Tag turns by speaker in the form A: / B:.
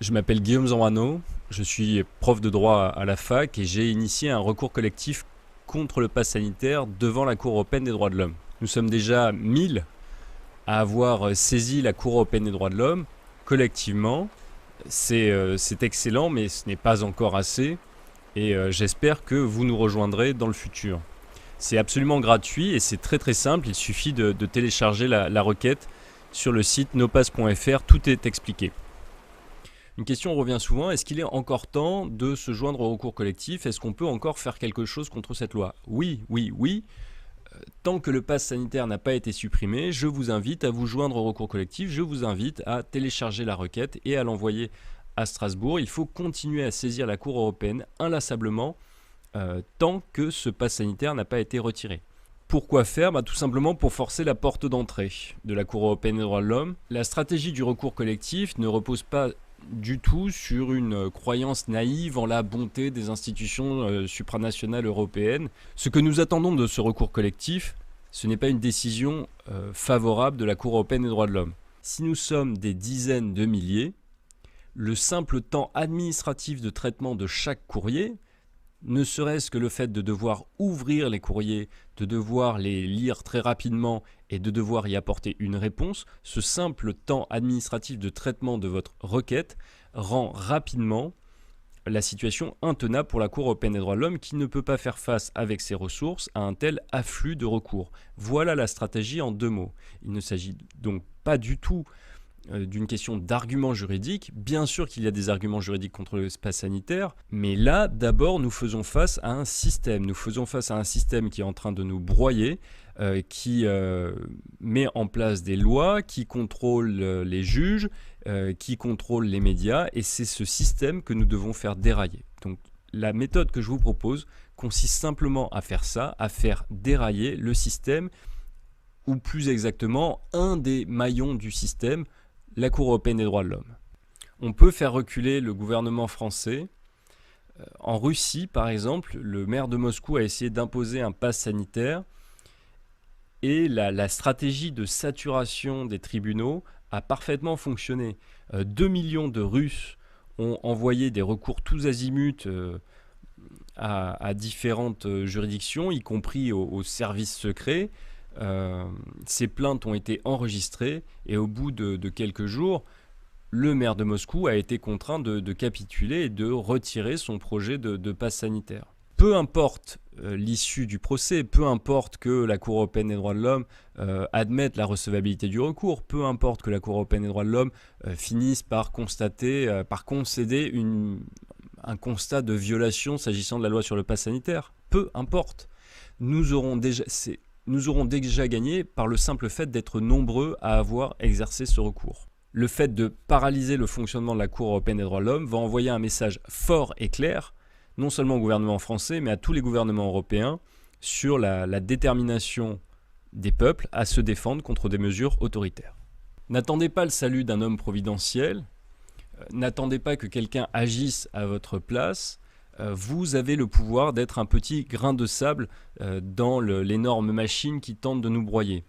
A: Je m'appelle Guillaume Zambrano, je suis prof de droit à la fac et j'ai initié un recours collectif contre le pass sanitaire devant la Cour européenne des droits de l'homme. Nous sommes déjà 1000 à avoir saisi la Cour européenne des droits de l'homme collectivement. C'est excellent, mais ce n'est pas encore assez et j'espère que vous nous rejoindrez dans le futur. C'est absolument gratuit et c'est très simple, il suffit de télécharger la requête sur le site nopass.fr, tout est expliqué. Une question revient souvent, est-ce qu'il est encore temps de se joindre au recours collectif? Est-ce qu'on peut encore faire quelque chose contre cette loi? Oui. Tant que le pass sanitaire n'a pas été supprimé, je vous invite à vous joindre au recours collectif, je vous invite à télécharger la requête et à l'envoyer à Strasbourg. Il faut continuer à saisir la Cour européenne inlassablement tant que ce pass sanitaire n'a pas été retiré. Pourquoi faire? Tout simplement pour forcer la porte d'entrée de la Cour européenne des droits de l'homme. La stratégie du recours collectif ne repose pas du tout sur une croyance naïve en la bonté des institutions supranationales européennes. Ce que nous attendons de ce recours collectif, ce n'est pas une décision favorable de la Cour européenne des droits de l'homme. Si nous sommes des dizaines de milliers, le simple temps administratif de traitement de chaque courrier, ne serait-ce que le fait de devoir ouvrir les courriers, de devoir les lire très rapidement et de devoir y apporter une réponse, ce simple temps administratif de traitement de votre requête rend rapidement la situation intenable pour la Cour européenne des droits de l'homme qui ne peut pas faire face avec ses ressources à un tel afflux de recours. Voilà la stratégie en 2 mots. Il ne s'agit donc pas du tout d'une question d'arguments juridiques. Bien sûr qu'il y a des arguments juridiques contre le pass sanitaire, mais là, d'abord, nous faisons face à un système. Nous faisons face à un système qui est en train de nous broyer, qui met en place des lois, qui contrôle les juges, qui contrôle les médias, et c'est ce système que nous devons faire dérailler. Donc, la méthode que je vous propose consiste simplement à faire ça, à faire dérailler le système, ou plus exactement, un des maillons du système, la Cour européenne des droits de l'homme. On peut faire reculer le gouvernement français. En Russie, par exemple, le maire de Moscou a essayé d'imposer un pass sanitaire et la stratégie de saturation des tribunaux a parfaitement fonctionné. 2 millions de Russes ont envoyé des recours tous azimuts à différentes juridictions, y compris aux services secrets. Ces plaintes ont été enregistrées et au bout de quelques jours, le maire de Moscou a été contraint de capituler et de retirer son projet de pass sanitaire. Peu importe l'issue du procès, peu importe que la Cour européenne des droits de l'homme admette la recevabilité du recours, peu importe que la Cour européenne des droits de l'homme finisse par concéder un constat de violation s'agissant de la loi sur le pass sanitaire, peu importe. Nous aurons déjà gagné par le simple fait d'être nombreux à avoir exercé ce recours. Le fait de paralyser le fonctionnement de la Cour européenne des droits de l'homme va envoyer un message fort et clair, non seulement au gouvernement français, mais à tous les gouvernements européens, sur la détermination des peuples à se défendre contre des mesures autoritaires. N'attendez pas le salut d'un homme providentiel, n'attendez pas que quelqu'un agisse à votre place. Vous avez le pouvoir d'être un petit grain de sable dans l'énorme machine qui tente de nous broyer.